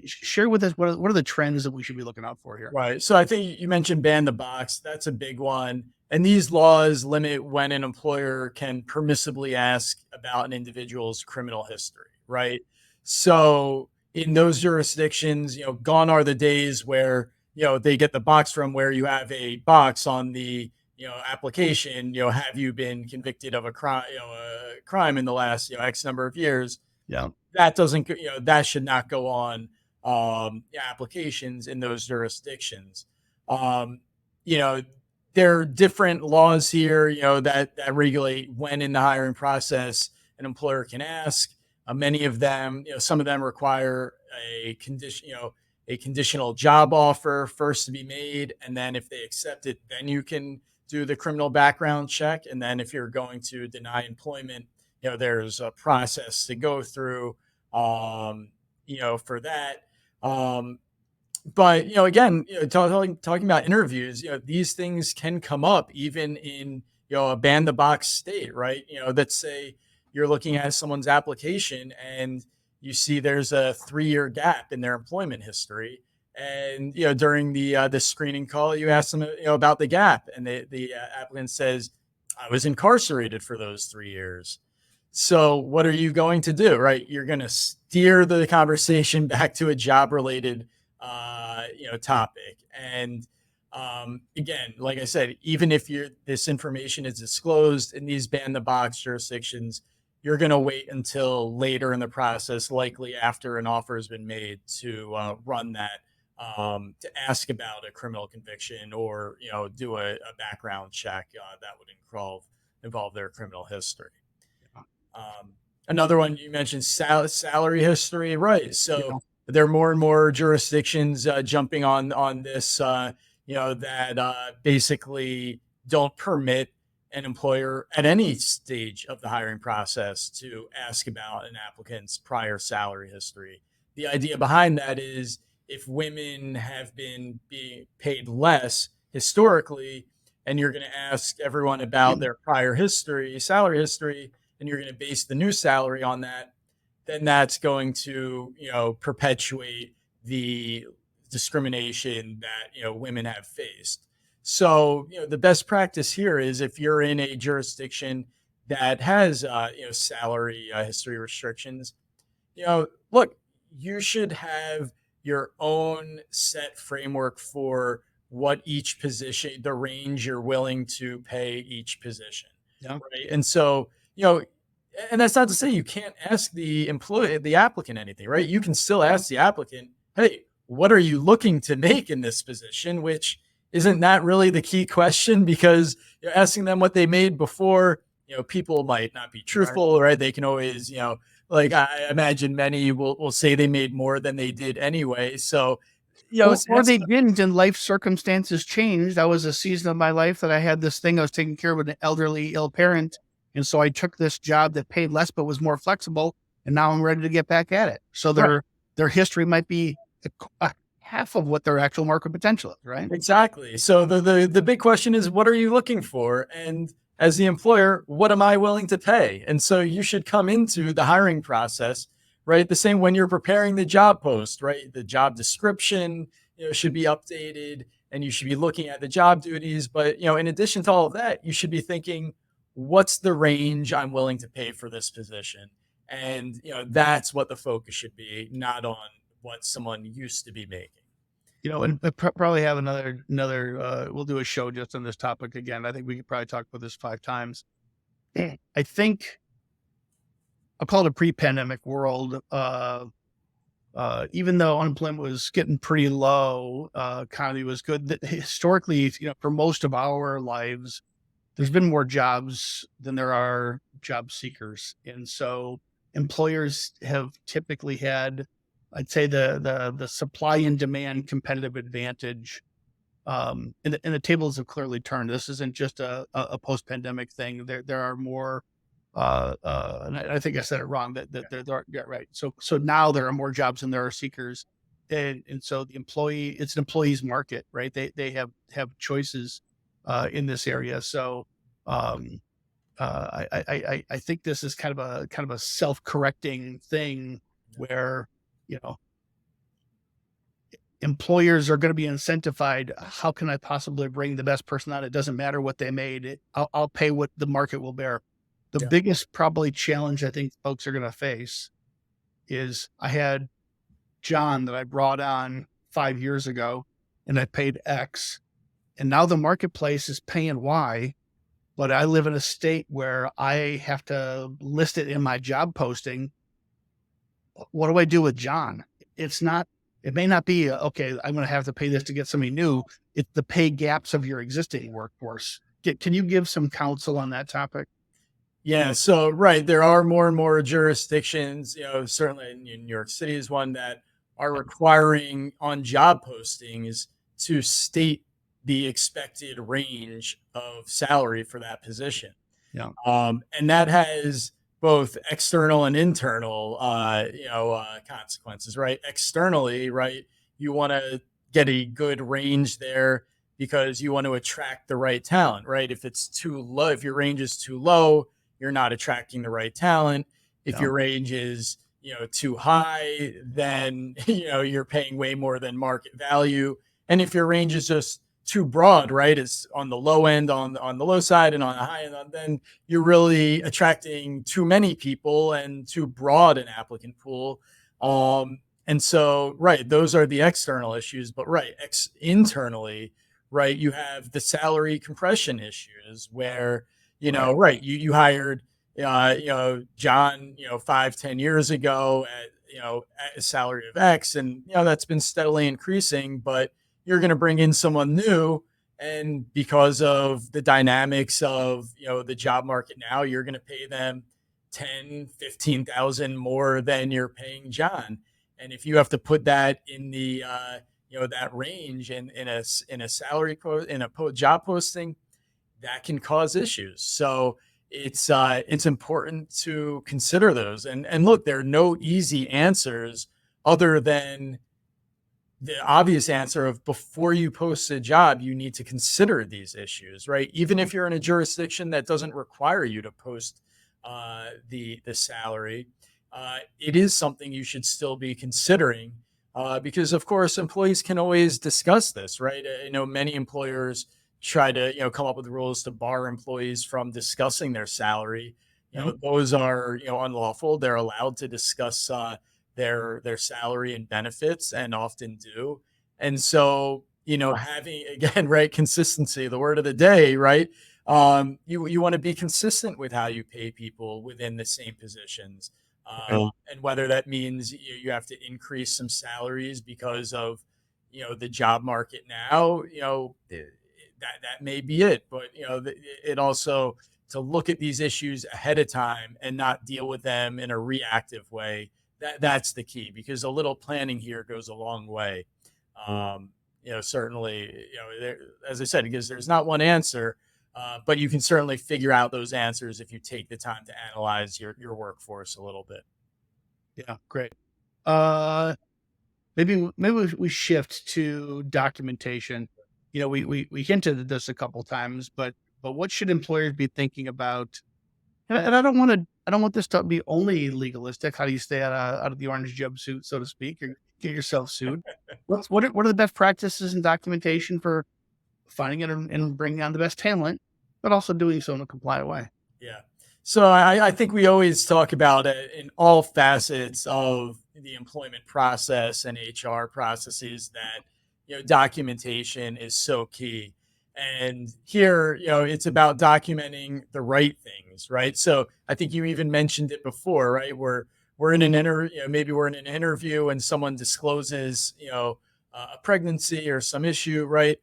share with us what are the trends that we should be looking out for here? Right. So I think you mentioned ban the box. That's a big one. And these laws limit when an employer can permissibly ask about an individual's criminal history, right? So in those jurisdictions, gone are the days where, they get the box from where you have a box on the, application, have you been convicted of a crime in the last, X number of years? Yeah. That doesn't, that should not go on applications in those jurisdictions. You know, there are different laws here, that regulate when in the hiring process an employer can ask. Many of them, some of them require a condition, a conditional job offer first to be made, and then if they accept it, then you can do the criminal background check. And then if you're going to deny employment, there's a process to go through, for that. But again, talking about interviews, these things can come up even in a ban the box state, right? Let's say you're looking at someone's application and you see there's a 3-year gap in their employment history, and during the screening call, you ask them about the gap, and the applicant says, "I was incarcerated for those 3 years." So what are you going to do, right? You're going to steer the conversation back to a job related, topic. And again, like I said, even if this information is disclosed in these ban the box jurisdictions, you're going to wait until later in the process, likely after an offer has been made, to run that, to ask about a criminal conviction, or do a background check that would involve their criminal history. Um, Another one you mentioned, salary history, right? So Yeah. there are more and more jurisdictions jumping on this, that basically don't permit an employer at any stage of the hiring process to ask about an applicant's prior salary history. The idea behind that is, if women have been being paid less historically, and you're going to ask everyone about their prior history, salary history, and you're going to base the new salary on that, then that's going to, perpetuate the discrimination that, women have faced. So, the best practice here is, if you're in a jurisdiction that has, salary history restrictions, look, you should have your own set framework for what each position, the range you're willing to pay each position. Yeah. Right. And so, and that's not to say you can't ask the applicant anything, right? You can still ask the applicant, hey, what are you looking to make in this position? Which isn't that really the key question, because you're asking them what they made before. People might not be truthful, right? They can always, like, I imagine many will say they made more than they did anyway. So, Or they didn't, and life circumstances changed. That was a season of my life that I had this thing. I was taking care of an elderly ill parent. And so I took this job that paid less, but was more flexible. And now I'm ready to get back at it. So their history might be half of what their actual market potential is, right? Exactly. So the big question is, what are you looking for? And as the employer, what am I willing to pay? And so you should come into the hiring process, right, the same when you're preparing the job post, right? The job description, should be updated, and you should be looking at the job duties. But, in addition to all of that, you should be thinking, what's the range I'm willing to pay for this position? And, that's what the focus should be, not on what someone used to be making. And probably have another, we'll do a show just on this topic again. I think we could probably talk about this 5 times. I think I'll call it a pre-pandemic world. Even though unemployment was getting pretty low, economy was good. Historically, for most of our lives, there's been more jobs than there are job seekers. And so employers have typically had, I'd say, the supply and demand competitive advantage. And the tables have clearly turned. This isn't just a post-pandemic thing. There are more, and I think I said it wrong, that there are, yeah, right. So now there are more jobs than there are seekers. And so it's an employee's market, right? They have choices in this area. So I think this is kind of a self-correcting thing where, employers are going to be incentivized. How can I possibly bring the best person on? It doesn't matter what they made. I'll pay what the market will bear. The biggest probably challenge I think folks are going to face is, I had John that I brought on 5 years ago, and I paid X, and now the marketplace is paying Y, but I live in a state where I have to list it in my job posting. What do I do with John? It may not be, okay, I'm going to have to pay this to get somebody new. It's the pay gaps of your existing workforce. Can you give some counsel on that topic? Yeah. So, right. There are more and more jurisdictions, certainly in New York City is one, that are requiring on job postings to state the expected range of salary for that position. Yeah. And that has both external and internal, consequences, right? Externally, right, you want to get a good range there because you want to attract the right talent, right? If it's too low, if your range is too low, you're not attracting the right talent. If your range is, too high, then, you're paying way more than market value. And if your range is just too broad, right? It's on the low end, on the low side, and on the high end. Then you're really attracting too many people and too broad an applicant pool. And so, right, those are the external issues, but right, internally, right, you have the salary compression issues where, right, you hired, John, 5-10 years ago at a salary of X, and, that's been steadily increasing, but you're going to bring in someone new. And because of the dynamics of, the job market now, you're going to pay them 10-15,000 more than you're paying John. And if you have to put that in the, that range in a salary in a job posting, that can cause issues. So it's important to consider those. And look, there are no easy answers other than the obvious answer of before you post a job, you need to consider these issues, right? Even if you're in a jurisdiction that doesn't require you to post the salary, it is something you should still be considering because, of course, employees can always discuss this, right? Many employers try to, come up with rules to bar employees from discussing their salary. Those are, unlawful. They're allowed to discuss their salary and benefits, and often do. And so, having, again, right, consistency, the word of the day, right? You want to be consistent with how you pay people within the same positions. And whether that means you have to increase some salaries because of, the job market now, that may be it. But, it also to look at these issues ahead of time and not deal with them in a reactive way. That's the key, because a little planning here goes a long way. Certainly, as I said, because there's not one answer, but you can certainly figure out those answers if you take the time to analyze your workforce a little bit. Yeah, great. Maybe we shift to documentation. We hinted at this a couple times, but what should employers be thinking about? And I don't want this to be only legalistic. How do you stay out of the orange jumpsuit, so to speak, or get yourself sued? What are the best practices in documentation for finding it and bringing on the best talent, but also doing so in a compliant way? Yeah. So I think we always talk about it in all facets of the employment process and HR processes that, documentation is so key. And here, it's about documenting the right things, right? So I think you even mentioned it before, right? We're in an maybe we're in an interview and someone discloses, a pregnancy or some issue, right?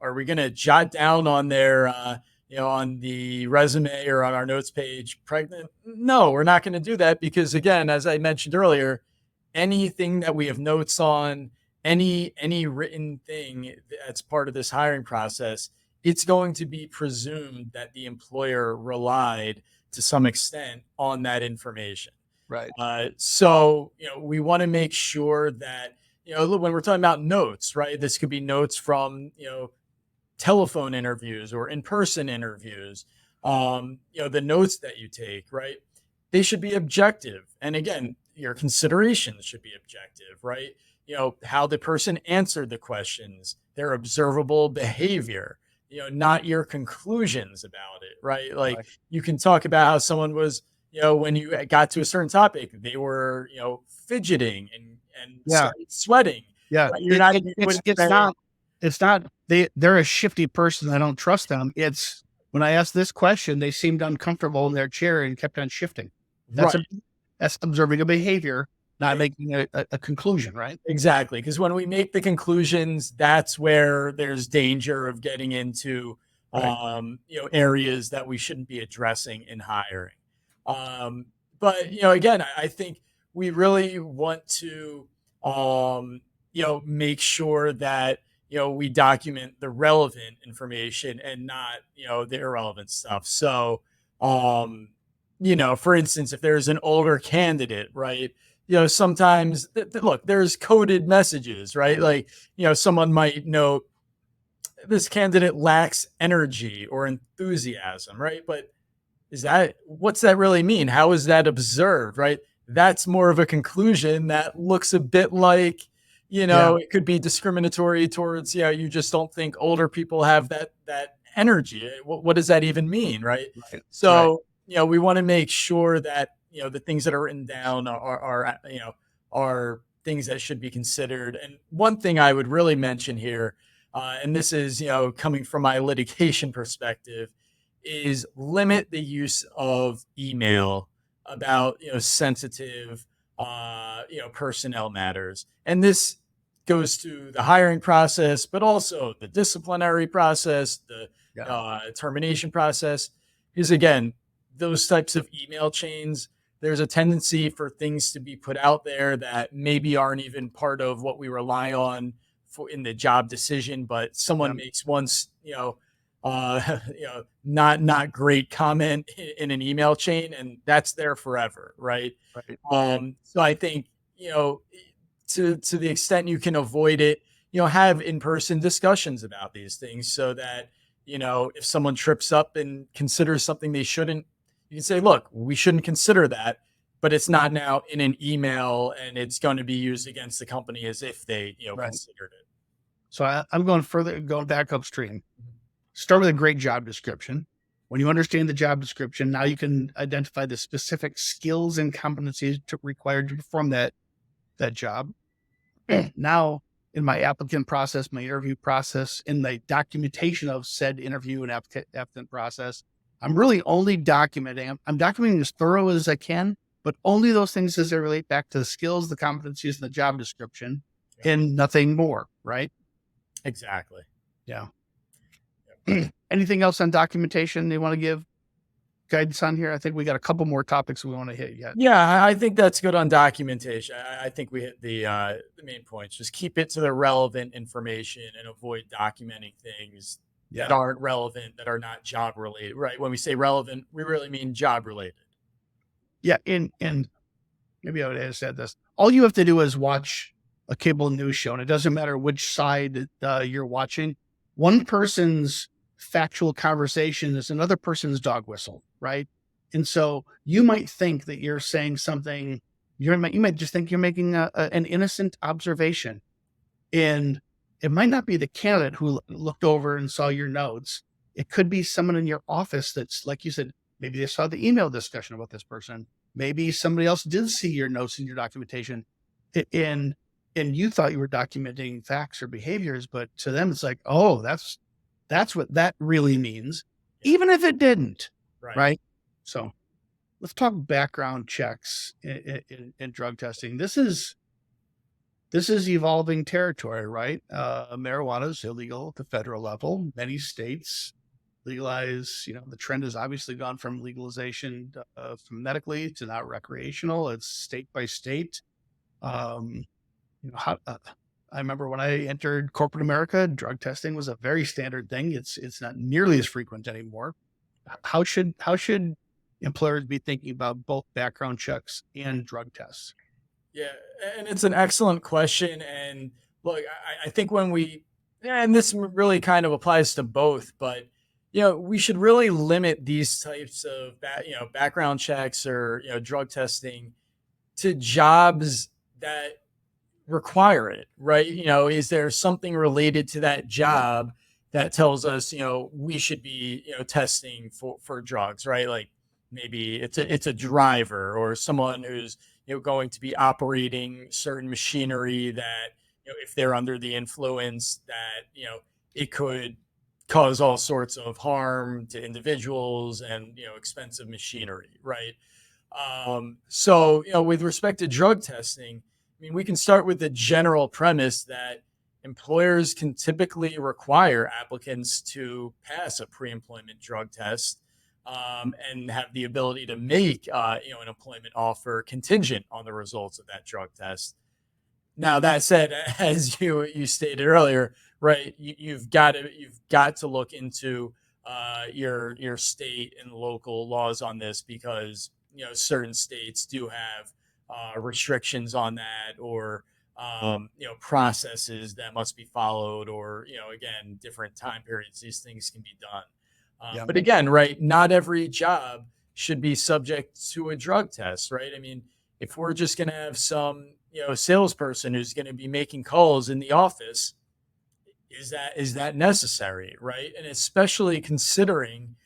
Are we going to jot down on their, on the resume or on our notes page, pregnant? No, we're not going to do that because, again, as I mentioned earlier, anything that we have notes on, any written thing that's part of this hiring process, it's going to be presumed that the employer relied to some extent on that information. Right. So, we want to make sure that, when we're talking about notes, right, this could be notes from, telephone interviews or in-person interviews, the notes that you take, right, they should be objective. And again, your considerations should be objective, right? How the person answered the questions, their observable behavior, not your conclusions about it, right? Like you can talk about how someone was, when you got to a certain topic, they were, fidgeting and sweating. Yeah. Right? You're not, it's not, they're a shifty person. I don't trust them. It's when I asked this question, they seemed uncomfortable in their chair and kept on shifting. That's observing a behavior, not making a conclusion, right? Exactly. Because when we make the conclusions, that's where there's danger of getting into, areas that we shouldn't be addressing in hiring. But, again, I think we really want to, make sure that, we document the relevant information and not, the irrelevant stuff. So, for instance, if there's an older candidate, right, sometimes look, there's coded messages, right? Like, someone might note this candidate lacks energy or enthusiasm, right? But what's that really mean? How is that observed, right? That's more of a conclusion that looks a bit like, Yeah. it could be discriminatory towards, you just don't think older people have that energy. What does that even mean, right? Right. Right. So, we want to make sure that, the things that are written down are things that should be considered. And one thing I would really mention here, and this is, coming from my litigation perspective, is limit the use of email about, sensitive, personnel matters. And this goes to the hiring process, but also the disciplinary process, the Yeah. termination process. Because again, those types of email chains, there's a tendency for things to be put out there that maybe aren't even part of what we rely on for in the job decision, but Yeah. someone makes one, not great comment in an email chain, and that's there forever, right? Right. So I think, to the extent you can avoid it, have in-person discussions about these things so that, if someone trips up and considers something they shouldn't, you can say, look, we shouldn't consider that, but it's not now in an email and it's going to be used against the company as if they, Right. considered it. So I'm going back upstream. Start with a great job description. When you understand the job description, now you can identify the specific skills and competencies required to perform that job. Now, in my applicant process, my interview process, in the documentation of said interview and applicant process, I'm really only documenting. I'm documenting as thorough as I can, but only those things as they relate back to the skills, the competencies, and the job description, and nothing more. Right? Exactly. Yeah. Anything else on documentation you want to give guidance on here? I think we got a couple more topics we want to hit yet. Yeah, I think that's good on documentation. I think we hit the main points. Just keep it to the relevant information and avoid documenting things that aren't relevant, that are not job related. Right? When we say relevant, we really mean job related. Yeah, and maybe I would have said this. All you have to do is watch a cable news show, and it doesn't matter which side you're watching. One person's factual conversation is another person's dog whistle, right? And so you might think that you're saying something, you might just think you're making an innocent observation. And it might not be the candidate who looked over and saw your notes. It could be someone in your office that's, like you said, maybe they saw the email discussion about this person. Maybe somebody else did see your notes and your documentation. And you thought you were documenting facts or behaviors, but to them, it's like, oh, that's what that really means, even if it didn't. Right. So let's talk background checks in drug testing. This is evolving territory, right? Marijuana is illegal at the federal level. Many states legalize, the trend has obviously gone from legalization from medically to now recreational. It's state by state. I remember when I entered corporate America, drug testing was a very standard thing. It's not nearly as frequent anymore. How should employers be thinking about both background checks and drug tests? Yeah, and it's an excellent question. And look, I think and this really kind of applies to both, but we should really limit these types of background checks or drug testing to jobs that require it, right? Is there something related to that job that tells us, we should be, testing for drugs, right? Like maybe it's a driver or someone who's, going to be operating certain machinery that, if they're under the influence, that, it could cause all sorts of harm to individuals and, expensive machinery, right? So, with respect to drug testing, I mean, we can start with the general premise that employers can typically require applicants to pass a pre-employment drug test and have the ability to make an employment offer contingent on the results of that drug test. Now, that said, as you stated earlier, right, you've got to look into your state and local laws on this, because certain states do have restrictions on that, or processes that must be followed, or again, different time periods these things can be done. But again, right, not every job should be subject to a drug test, right? I mean, if we're just going to have some salesperson who's going to be making calls in the office, is that necessary, right? And especially considering,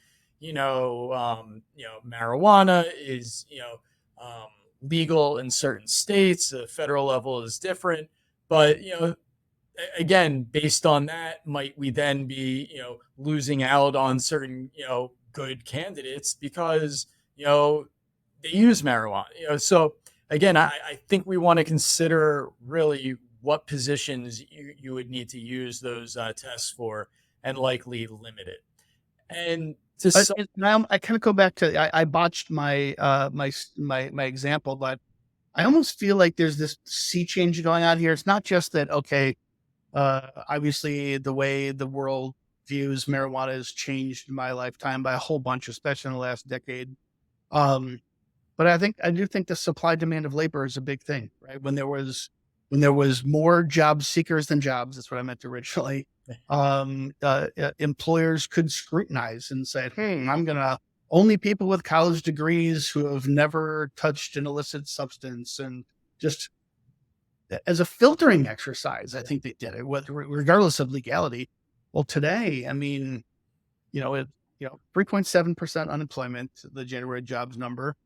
marijuana is, legal in certain states. The federal level is different, but again, based on that, might we then be, losing out on certain, good candidates because, they use marijuana, so again, I think we want to consider really what positions you would need to use those tests for and likely limit it. And to some, Now I kind of go back to I botched my example, but I almost feel like there's this sea change going on here. It's not just that, okay, obviously the way the world views marijuana has changed in my lifetime by a whole bunch, especially in the last decade. But I do think the supply demand of labor is a big thing, right? When there was more job seekers than jobs, that's what I meant originally. Employers could scrutinize and say, I'm gonna only people with college degrees who have never touched an illicit substance, and just as a filtering exercise, I think they did it regardless of legality. Well, today, I mean, 3.7% unemployment, the January jobs number.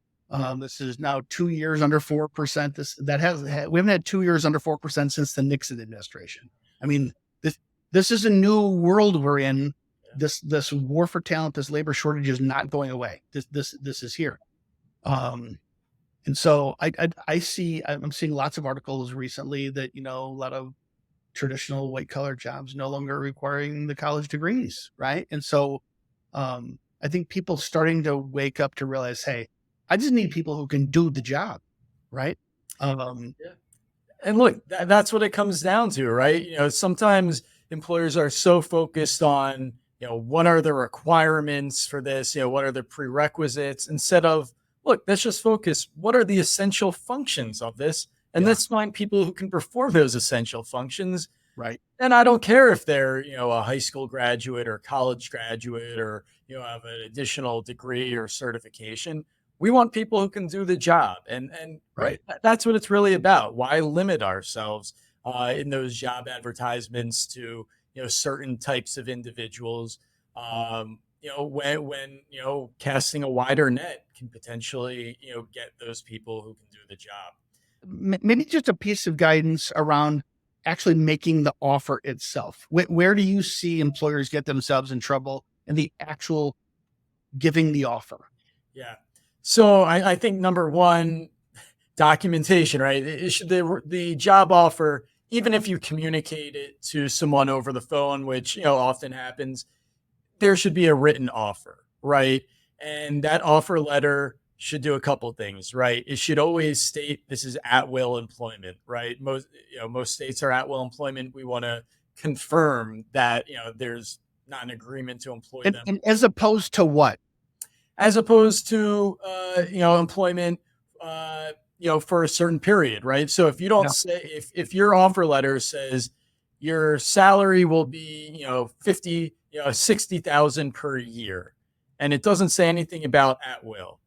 This is now 2 years under 4%. We haven't had 2 years under 4% since the Nixon administration. I mean, this is a new world we're in. This war for talent, this labor shortage is not going away. This is here. And so I'm seeing lots of articles recently that, a lot of traditional white collar jobs no longer requiring the college degrees. Right. And so, I think people starting to wake up to realize, hey, I just need people who can do the job. Right. And look, that's what it comes down to, right? Sometimes employers are so focused on, what are the requirements for this? What are the prerequisites, instead of, look, let's just focus. What are the essential functions of this? And let's find people who can perform those essential functions. Right. And I don't care if they're, a high school graduate or college graduate or, have an additional degree or certification. We want people who can do the job. And Right. that's what it's really about. Why limit ourselves in those job advertisements to, certain types of individuals, when casting a wider net can potentially, get those people who can do the job. Maybe just a piece of guidance around actually making the offer itself. Where do you see employers get themselves in trouble in the actual giving the offer? Yeah. So I think number one, documentation, right? The job offer, even if you communicate it to someone over the phone, which, often happens, there should be a written offer, right? And that offer letter should do a couple of things, right? It should always state this is at will employment, right? Most states are at will employment. We want to confirm that, there's not an agreement to employ them. And as opposed to what? As opposed to, employment, for a certain period, right? So if you don't say, if your offer letter says your salary will be, 60,000 per year, and it doesn't say anything about at will,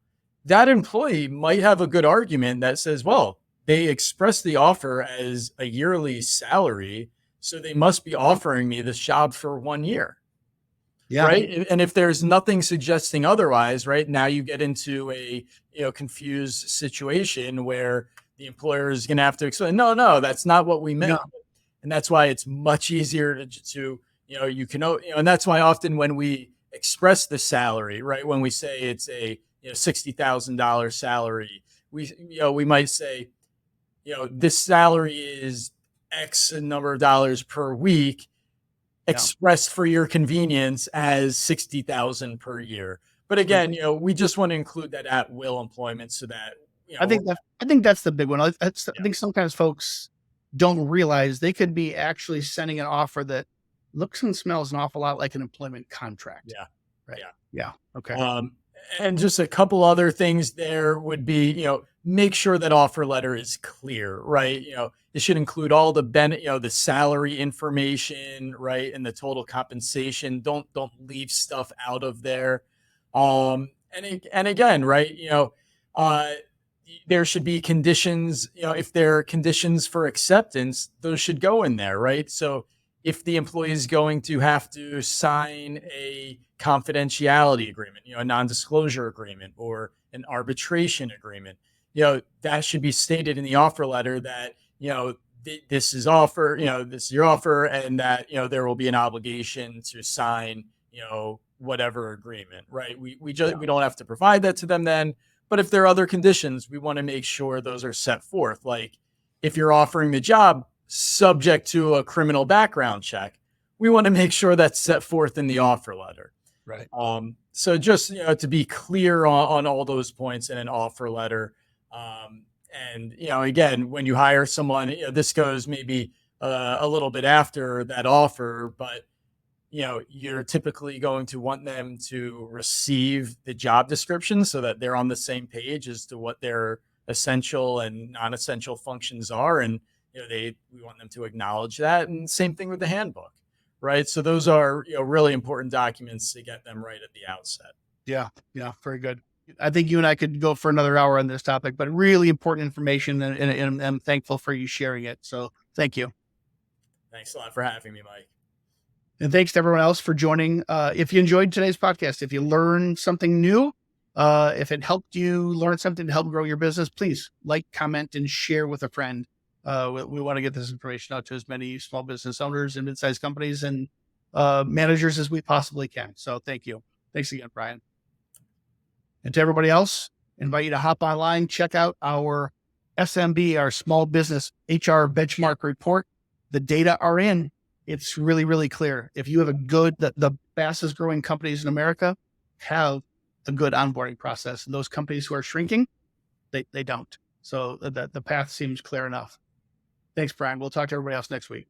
that employee might have a good argument that says, well, they expressed the offer as a yearly salary, so they must be offering me this job for 1 year. Yeah. Right. And if there's nothing suggesting otherwise, right, now you get into a, confused situation where the employer is going to have to explain, no, that's not what we meant. No. And that's why it's much easier to and that's why often when we express the salary, right, when we say it's a, $60,000 salary, we might say, this salary is X number of dollars per week, expressed for your convenience as 60,000 per year. But again, we just want to include that at will employment so that, I think that's the big one. I think sometimes folks don't realize they could be actually sending an offer that looks and smells an awful lot like an employment contract. Yeah. Right. Yeah. Okay. And just a couple other things there would be, make sure that offer letter is clear, right? It should include all the the salary information, right? And the total compensation. Don't leave stuff out of there. And again, right? there should be conditions, if there are conditions for acceptance, those should go in there, right? So if the employee is going to have to sign a confidentiality agreement, a non-disclosure agreement or an arbitration agreement, that should be stated in the offer letter that, this is this is your offer, and that, there will be an obligation to sign, whatever agreement, right? We don't have to provide that to them then. But if there are other conditions, we want to make sure those are set forth. Like if you're offering the job subject to a criminal background check, we want to make sure that's set forth in the offer letter. Right. So just, to be clear on all those points in an offer letter. And, again, when you hire someone, this goes maybe a little bit after that offer, but you're typically going to want them to receive the job description so that they're on the same page as to what their essential and non-essential functions are. And, we want them to acknowledge that. And same thing with the handbook, right? So those are, really important documents to get them right at the outset. Yeah. Very good. I think you and I could go for another hour on this topic, but really important information, and I'm thankful for you sharing it. So thank you. Thanks a lot for having me, Mike. And thanks to everyone else for joining. If you enjoyed today's podcast, if you learned something new, if it helped you learn something to help grow your business, please like, comment, and share with a friend. We want to get this information out to as many small business owners and mid-sized companies and managers as we possibly can. So thank you. Thanks again, Brian. And to everybody else, I invite you to hop online, check out our SMB, our small business HR benchmark report. The data are in. It's really, really clear. If you have the fastest growing companies in America have a good onboarding process, and those companies who are shrinking, they don't. So the path seems clear enough. Thanks, Brian. We'll talk to everybody else next week.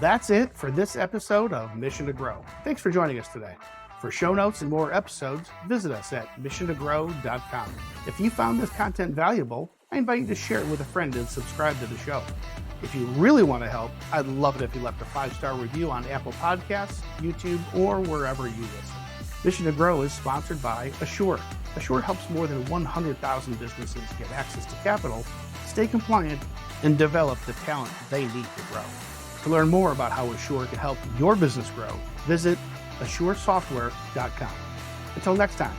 That's it for this episode of Mission to Grow. Thanks for joining us today. For show notes and more episodes, visit us at missiontogrowth.com. If you found this content valuable, I invite you to share it with a friend and subscribe to the show. If you really want to help, I'd love it if you left a 5-star review on Apple Podcasts, YouTube, or wherever you listen. Mission to Grow is sponsored by Assure. Assure helps more than 100,000 businesses get access to capital, stay compliant, and develop the talent they need to grow. To learn more about how Assure can help your business grow, visit assuresoftware.com. Until next time.